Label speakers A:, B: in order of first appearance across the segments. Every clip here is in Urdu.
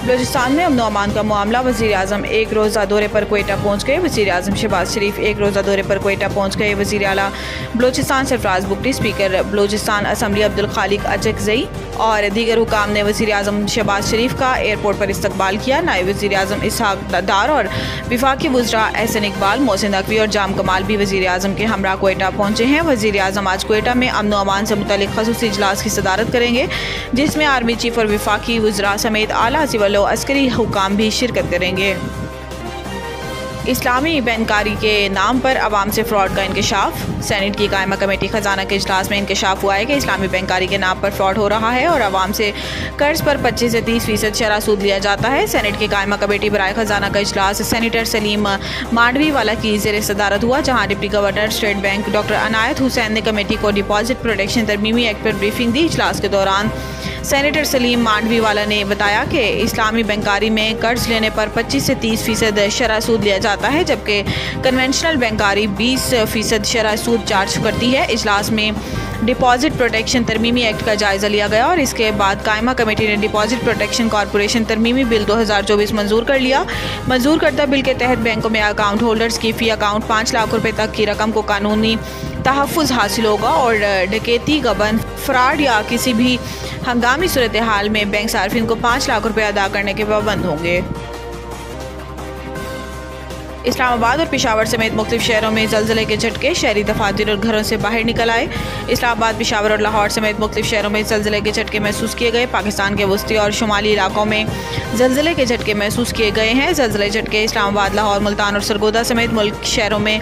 A: بلوچستان میں امن و امان کا معاملہ، وزیر اعظم ایک روزہ دورے پر کوئٹہ پہنچ گئے۔ وزیر اعظم شہباز شریف ایک روزہ دورے پر کوئٹہ پہنچ گئے۔ وزیر اعلیٰ بلوچستان سرفراز بگٹی، اسپیکر بلوچستان اسمبلی عبدالخالق اچکزئی اور دیگر حکام نے وزیر اعظم شہباز شریف کا ایئرپورٹ پر استقبال کیا۔ نائب وزیر اعظم اسحاق ڈار اور وفاقی وزراء احسن اقبال، محسن نقوی اور جام کمال بھی وزیر اعظم کے ہمراہ کوئٹہ پہنچے ہیں۔ وزیر اعظم آج کوئٹہ میں امن و امان سے متعلق خصوصی اجلاس کی صدارت کریں گے، جس میں آرمی چیف اور وفاقی وزراء سمیت اعلیٰ سول و عسکری حکام بھی شرکت کریں گے۔ اسلامی بینکاری کے نام پر عوام سے فراڈ کا انکشاف۔ سینیٹ کی قائمہ کمیٹی خزانہ کے اجلاس میں انکشاف ہوا ہے کہ اسلامی بینکاری کے نام پر فراڈ ہو رہا ہے اور عوام سے قرض پر 25 سے 30% شرح سود لیا جاتا ہے۔ سینیٹ کی قائمہ کمیٹی برائے خزانہ کا اجلاس سینیٹر سلیم مانڈوی والا کی زیر صدارت ہوا، جہاں deputy governor state bank doctor عنایت حسین نے کمیٹی کو ڈپازٹ پروٹیکشن ترمیمی ایکٹ پر بریفنگ دی۔ اجلاس کے دوران سینیٹر سلیم مانڈوی والا نے بتایا کہ اسلامی بینکاری میں قرض لینے پر 25 سے 30% شرح سود لیا جاتا ہے، جبکہ کنونشنل بینکاری 20% شرح سود چارج کرتی ہے۔ اجلاس میں ڈپازٹ پروٹیکشن ترمیمی ایکٹ کا جائزہ لیا گیا اور اس کے بعد قائمہ کمیٹی نے ڈپازٹ پروٹیکشن کارپوریشن ترمیمی بل 2024 منظور کر لیا۔ منظور کردہ بل کے تحت بینکوں میں اکاؤنٹ ہولڈرز کی فی اکاؤنٹ 5 لاکھ روپے تک کی رقم کو قانونی تحفظ حاصل ہوگا اور ڈکیتی، گبن، فراڈ یا کسی بھی ہنگامی صورتحال میں بینک صارفین کو 5 لاکھ روپے ادا کرنے کے پابند ہوں گے۔ اسلام آباد اور پشاور سمیت مختلف شہروں میں زلزلے کے جھٹکے، شہری دفاتر اور گھروں سے باہر نکل آئے۔ اسلام آباد، پشاور اور لاہور سمیت مختلف شہروں میں زلزلے کے جھٹکے محسوس کیے گئے۔ پاکستان کے وسطی اور شمالی علاقوں میں زلزلے کے جھٹکے محسوس کیے گئے ہیں۔ زلزلے جھٹکے اسلام آباد، لاہور، ملتان اور سرگودا سمیت ملک شہروں میں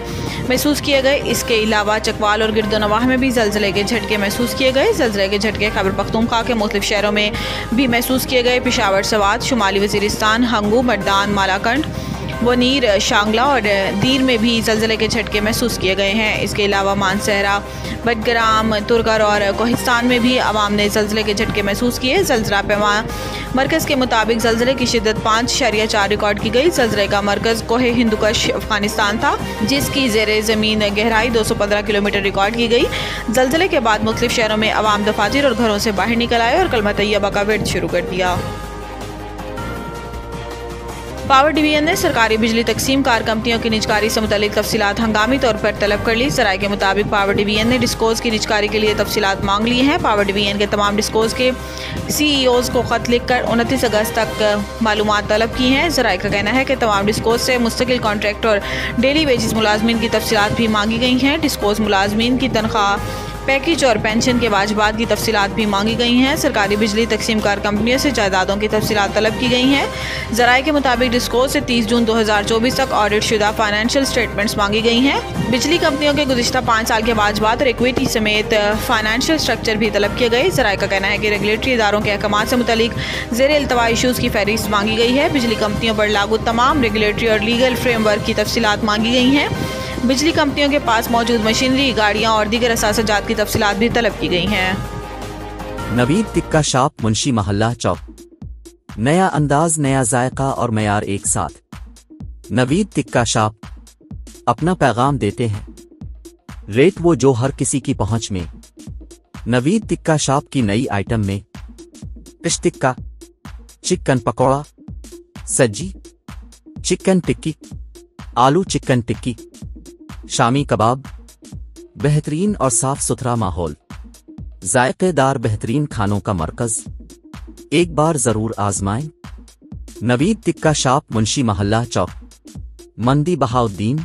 A: محسوس کیے گئے۔ اس کے علاوہ چکوال اور گرد و نواح میں بھی زلزلے کے جھٹکے محسوس کیے گئے۔ زلزلے کے جھٹکے خیبر پختونخوا کے مختلف شہروں میں بھی محسوس کیے گئے۔ پشاور، سوات، شمالی وزیرستان، ہنگو، مردان، مالاکنڈ، ونیر، شانگلہ اور دیر میں بھی زلزلے کے جھٹکے محسوس کیے گئے ہیں۔ اس کے علاوہ مانسہرہ، بٹگرام، ترگر اور کوہستان میں بھی عوام نے زلزلے کے جھٹکے محسوس کیے۔ زلزلہ پیما مرکز کے مطابق زلزلے کی شدت 5.4 ریکارڈ کی گئی۔ زلزلے کا مرکز کوہ ہندوکش، افغانستان تھا، جس کی زیر زمین گہرائی 215 کلومیٹر ریکارڈ کی گئی۔ زلزلے کے بعد مختلف شہروں میں عوام دفاتر اور گھروں سے باہر نکل آئے اور کلمہ طیبہ کا ورد شروع کر دیا۔ پاور ڈویژن نے سرکاری بجلی تقسیم کار کمپنیوں کی نجکاری سے متعلق تفصیلات ہنگامی طور پر طلب کر لی۔ ذرائع کے مطابق پاور ڈویژن نے ڈسکوز کی نجکاری کے لیے تفصیلات مانگ لی ہیں۔ پاور ڈویژن کے تمام ڈسکوز کے سی ای اوز کو خط لکھ کر 29 اگست تک معلومات طلب کی ہیں۔ ذرائع کا کہنا ہے کہ تمام ڈسکوز سے مستقل کانٹریکٹ اور ڈیلی ویجز ملازمین کی تفصیلات بھی مانگی گئی ہیں۔ ڈسکوز ملازمین کی تنخواہ پیکیج اور پینشن کے واجبات کی تفصیلات بھی مانگی گئی ہیں۔ سرکاری بجلی تقسیم کار کمپنیوں سے جائیدادوں کی تفصیلات طلب کی گئی ہیں۔ ذرائع کے مطابق ڈسکوز سے 30 جون 2024 تک آڈٹ شدہ فائنینشیل اسٹیٹمنٹس مانگی گئی ہیں۔ بجلی کمپنیوں کے گزشتہ 5 سال کے واجبات اور ایکویٹی سمیت فائنینشیل اسٹرکچر بھی طلب کیے گئے۔ ذرائع کا کہنا ہے کہ ریگولیٹری اداروں کے احکامات سے متعلق زیر التوا ایشوز کی فہرست مانگی گئی ہے۔ بجلی کمپنیوں پر لاگو تمام ریگولیٹری اور لیگل فریم ورک کی تفصیلات مانگی گئی ہیں۔ بجلی کمپنیوں کے پاس موجود مشینری، گاڑیاں اور دیگر اثاثہ جات کی تفصیلات بھی طلب کی گئی ہیں۔
B: نوید ٹکہ شاپ، منشی محلہ، چوک۔ نیا انداز، نیا ذائقہ اور معیار ایک ساتھ۔ نوید ٹکہ شاپ اپنا پیغام دیتے ہیں، ریٹ وہ جو ہر کسی کی پہنچ میں۔ نوید ٹکہ شاپ کی نئی آئٹم میں فش ٹکہ، چکن پکوڑا، سجی، چکن ٹکی، آلو چکن ٹکی، شامی کباب، بہترین اور صاف ستھرا ماحول، ذائقے دار بہترین کھانوں کا مرکز، ایک بار ضرور آزمائیں۔ نوید ٹکہ شاپ، منشی محلہ، چوک، مندی بہاؤدین۔